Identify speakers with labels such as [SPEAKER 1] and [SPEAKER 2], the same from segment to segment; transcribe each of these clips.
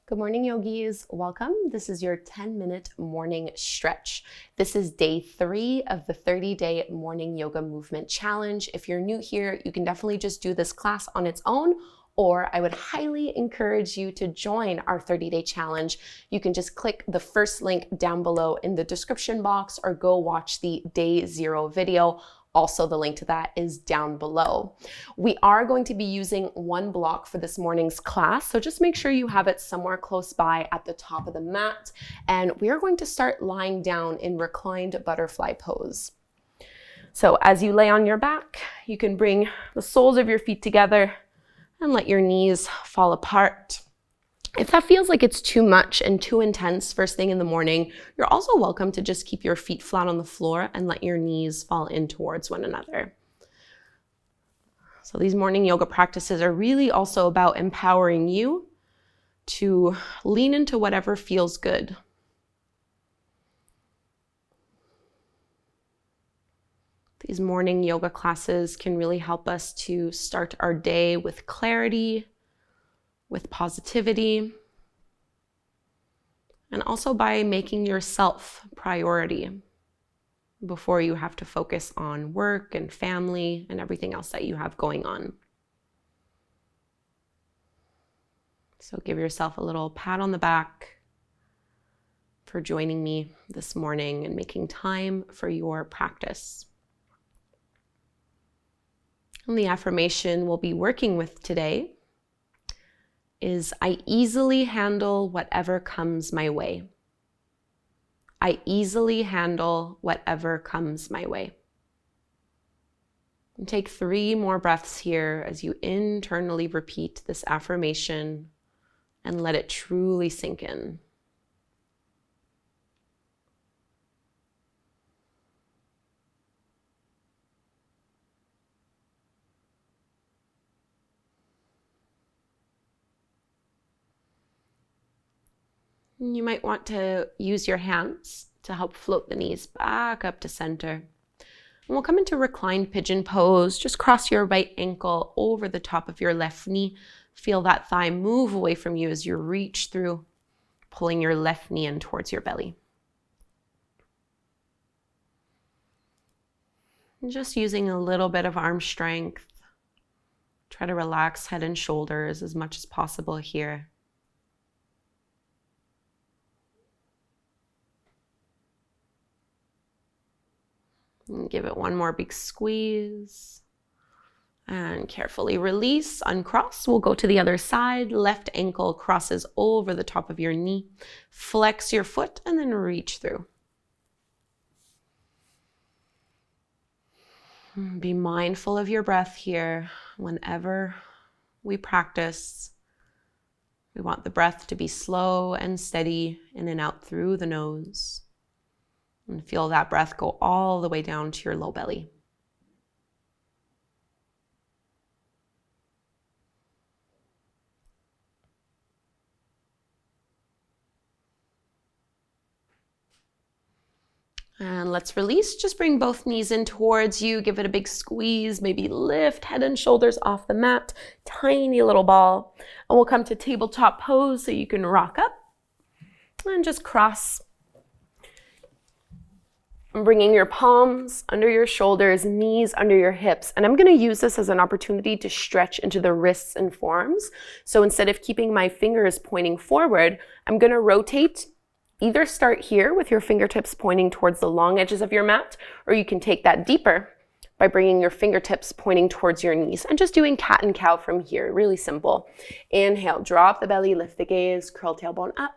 [SPEAKER 1] Good morning, yogis. Welcome. This is your 10-minute morning stretch. This is day 3 of the 30-day morning yoga movement challenge. If you're new here, you can definitely just do this class on its own, or I would highly encourage you to join our 30-day challenge. You can just click the first link down below in the description box or go watch the day 0 video. Also, the link to that is down below. We are going to be using one block for this morning's class, so just make sure you have it somewhere close by at the top of the mat. And we are going to start lying down in reclined butterfly pose. So as you lay on your back, you can bring the soles of your feet together and let your knees fall apart. If that feels like it's too much and too intense first thing in the morning, you're also welcome to just keep your feet flat on the floor and let your knees fall in towards one another. So these morning yoga practices are really also about empowering you to lean into whatever feels good. These morning yoga classes can really help us to start our day with clarity, with positivity, and also by making yourself priority before you have to focus on work and family and everything else that you have going on. So give yourself a little pat on the back for joining me this morning and making time for your practice. And the affirmation we'll be working with today is I easily handle whatever comes my way. I easily handle whatever comes my way. And take 3 more breaths here as you internally repeat this affirmation and let it truly sink in. You might want to use your hands to help float the knees back up to center. And we'll come into reclined pigeon pose. Just cross your right ankle over the top of your left knee. Feel that thigh move away from you as you reach through, pulling your left knee in towards your belly. And just using a little bit of arm strength. Try to relax head and shoulders as much as possible here. And give it one more big squeeze. And carefully release, uncross. We'll go to the other side. Left ankle crosses over the top of your knee. Flex your foot and then reach through. Be mindful of your breath here. Whenever we practice, we want the breath to be slow and steady in and out through the nose. And feel that breath go all the way down to your low belly. And let's release. Just bring both knees in towards you. Give it a big squeeze. Maybe lift head and shoulders off the mat. Tiny little ball. And we'll come to tabletop pose so you can rock up. And just cross. Bringing your palms under your shoulders, knees under your hips. And I'm going to use this as an opportunity to stretch into the wrists and forearms. So instead of keeping my fingers pointing forward, I'm going to rotate. Either start here with your fingertips pointing towards the long edges of your mat, or you can take that deeper by bringing your fingertips pointing towards your knees and just doing cat and cow from here. Really simple. Inhale, drop the belly, lift the gaze, curl tailbone up.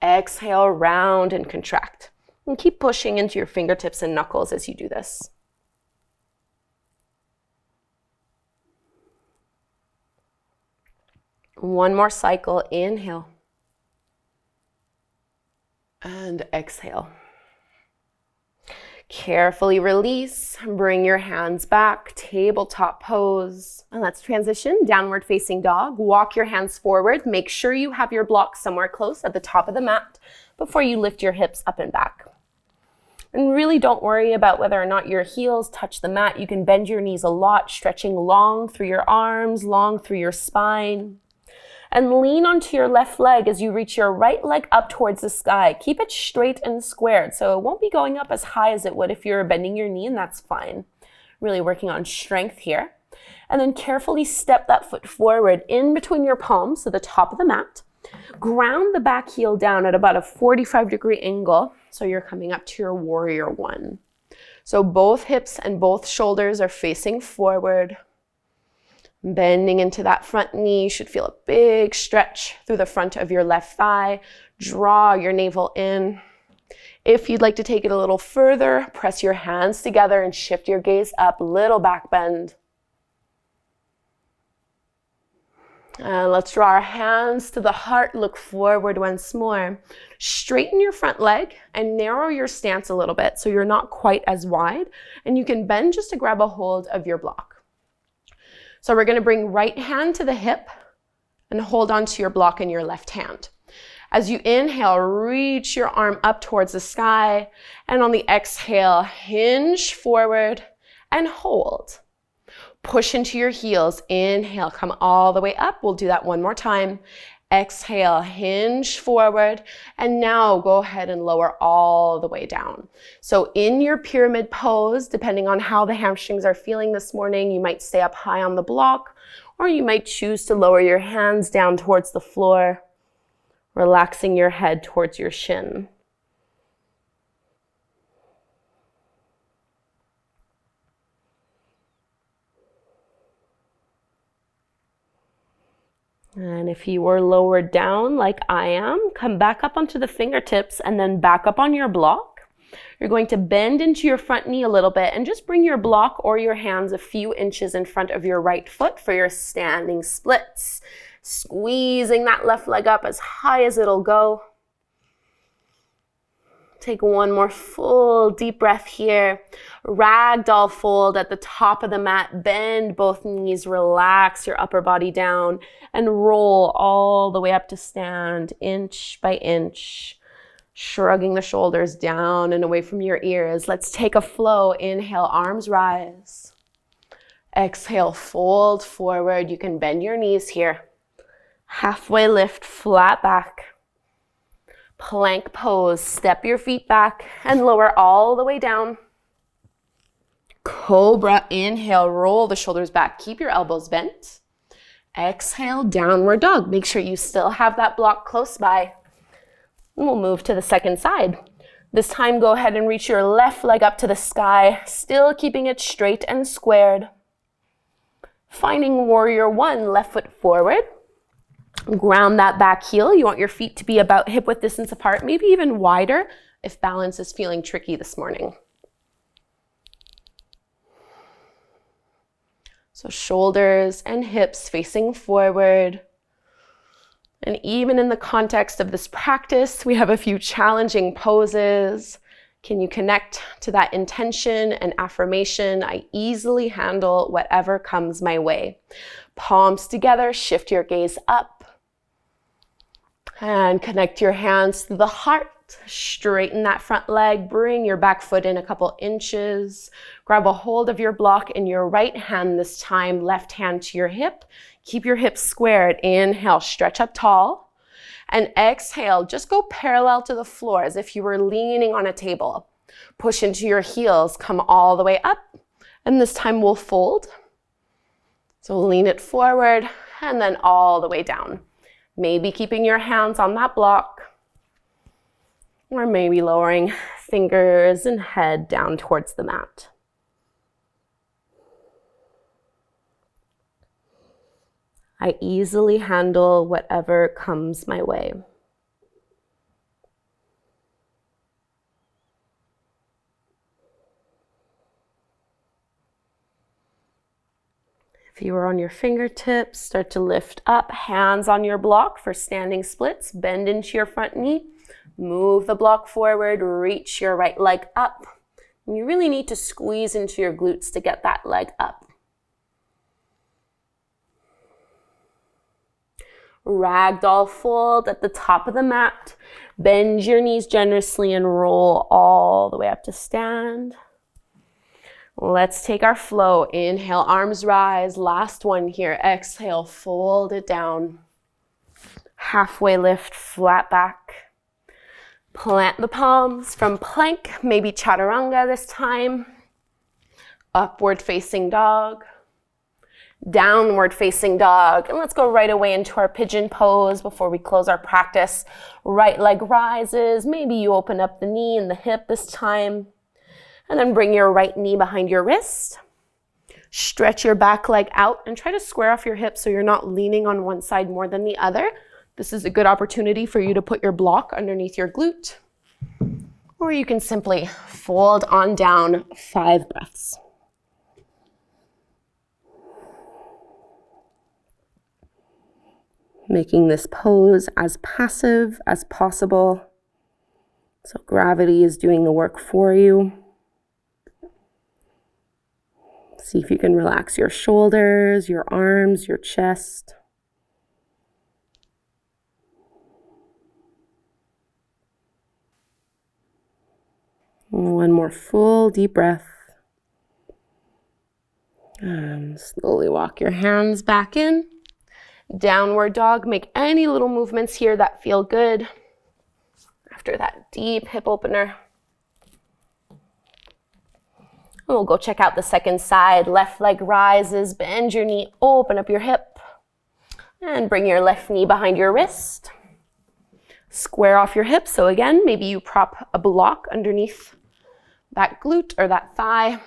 [SPEAKER 1] Exhale, round and contract. And keep pushing into your fingertips and knuckles as you do this. One more cycle. Inhale. And exhale. Carefully release. Bring your hands back. Tabletop pose. And let's transition. Downward facing dog. Walk your hands forward. Make sure you have your block somewhere close at the top of the mat before you lift your hips up and back. And really don't worry about whether or not your heels touch the mat. You can bend your knees a lot, stretching long through your arms, long through your spine.
[SPEAKER 2] And lean onto your left leg as you reach your right leg up towards the sky. Keep it straight and squared, so it won't be going up as high as it would if you're bending your knee, and that's fine. Really working on strength here. And then carefully step that foot forward in between your palms, so the top of the mat. Ground the back heel down at about a 45-degree angle, so you're coming up to your warrior one. So both hips and both shoulders are facing forward. Bending into that front knee, you should feel a big stretch through the front of your left thigh. Draw your navel in. If you'd like to take it a little further, press your hands together and shift your gaze up, little back bend. And let's draw our hands to the heart, look forward once more. Straighten your front leg and narrow your stance a little bit so you're not quite as wide, and you can bend just to grab a hold of your block. So we're going to bring right hand to the hip and hold on to your block in your left hand. As you inhale, reach your arm up towards the sky, and on the exhale, hinge forward and hold. Push into your heels. Inhale, come all the way up. We'll do that one more time. Exhale, hinge forward, and now go ahead and lower all the way down. So in your pyramid pose, depending on how the hamstrings are feeling this morning, you might stay up high on the block, or you might choose to lower your hands down towards the floor, relaxing your head towards your shin. And if you were lowered down like I am, come back up onto the fingertips and then back up on your block. You're going to bend into your front knee a little bit and just bring your block or your hands a few inches in front of your right foot for your standing splits. Squeezing that left leg up as high as it'll go. Take one more full deep breath here. Ragdoll fold at the top of the mat. Bend both knees, relax your upper body down, and roll all the way up to stand, inch by inch. Shrugging the shoulders down and away from your ears. Let's take a flow. Inhale, arms rise. Exhale, fold forward. You can bend your knees here. Halfway lift, flat back. Plank pose, step your feet back and lower all the way down. Cobra, inhale, roll the shoulders back, keep your elbows bent. Exhale, downward dog. Make sure you still have that block close by. And we'll move to the second side. This time, go ahead and reach your left leg up to the sky, still keeping it straight and squared. Finding warrior one, left foot forward. Ground that back heel. You want your feet to be about hip width distance apart, maybe even wider if balance is feeling tricky this morning. So shoulders and hips facing forward. And even in the context of this practice, we have a few challenging poses. Can you connect to that intention and affirmation? I easily handle whatever comes my way. Palms together, shift your gaze up. And connect your hands to the heart. Straighten that front leg. Bring your back foot in a couple inches. Grab a hold of your block in your right hand this time. Left hand to your hip. Keep your hips squared. Inhale, stretch up tall. And exhale, just go parallel to the floor as if you were leaning on a table. Push into your heels. Come all the way up. And this time we'll fold. So lean it forward and then all the way down. Maybe keeping your hands on that block, or maybe lowering fingers and head down towards the mat. I easily handle whatever comes my way. If you are on your fingertips, start to lift up, hands on your block for standing splits. Bend into your front knee, move the block forward, reach your right leg up. And you really need to squeeze into your glutes to get that leg up. Ragdoll fold at the top of the mat. Bend your knees generously and roll all the way up to stand. Let's take our flow. Inhale, arms rise. Last one here. Exhale, fold it down. Halfway lift, flat back. Plant the palms from plank, maybe chaturanga this time. Upward facing dog. Downward facing dog. And let's go right away into our pigeon pose before we close our practice. Right leg rises. Maybe you open up the knee and the hip this time. And then bring your right knee behind your wrist. Stretch your back leg out and try to square off your hips so you're not leaning on one side more than the other. This is a good opportunity for you to put your block underneath your glute. Or you can simply fold on down, 5 breaths. Making this pose as passive as possible. So gravity is doing the work for you. See if you can relax your shoulders, your arms, your chest. One more full deep breath. And slowly walk your hands back in. Downward dog. Make any little movements here that feel good. After that deep hip opener. And we'll go check out the second side. Left leg rises. Bend your knee. Open up your hip. And bring your left knee behind your wrist. Square off your hips. So again, maybe you prop a block underneath that glute or that thigh,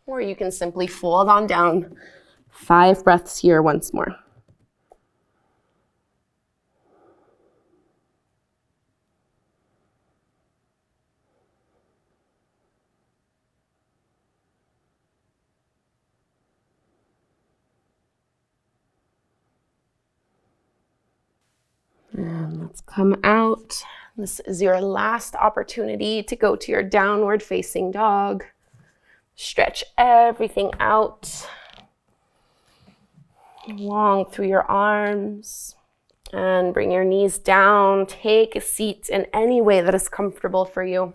[SPEAKER 2] or you can simply fold on down. 5 breaths here once more. And let's come out. This is your last opportunity to go to your downward facing dog. Stretch everything out. Long through your arms. And bring your knees down. Take a seat in any way that is comfortable for you.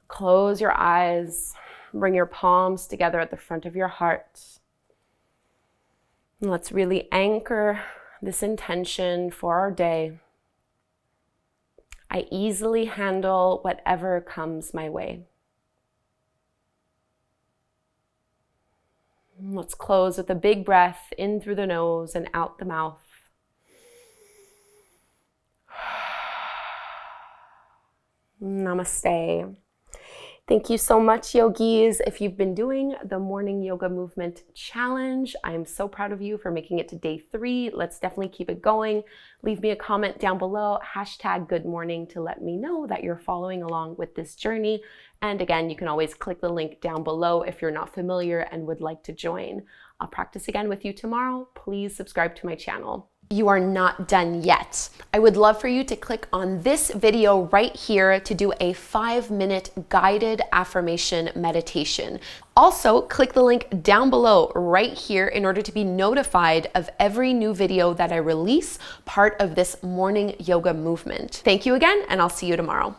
[SPEAKER 2] Close your eyes. Bring your palms together at the front of your heart. And let's really anchor this intention for our day. I easily handle whatever comes my way. Let's close with a big breath in through the nose and out the mouth. Namaste. Thank you so much, yogis. If you've been doing the morning yoga movement challenge, I am so proud of you for making it to day 3. Let's definitely keep it going. Leave me a comment down below, #goodmorning, to let me know that you're following along with this journey. And again, you can always click the link down below if you're not familiar and would like to join. I'll practice again with you tomorrow. Please subscribe to my channel. You are not done yet. I would love for you to click on this video right here to do a 5-minute guided affirmation meditation. Also, click the link down below right here in order to be notified of every new video that I release, part of this morning yoga movement. Thank you again, and I'll see you tomorrow.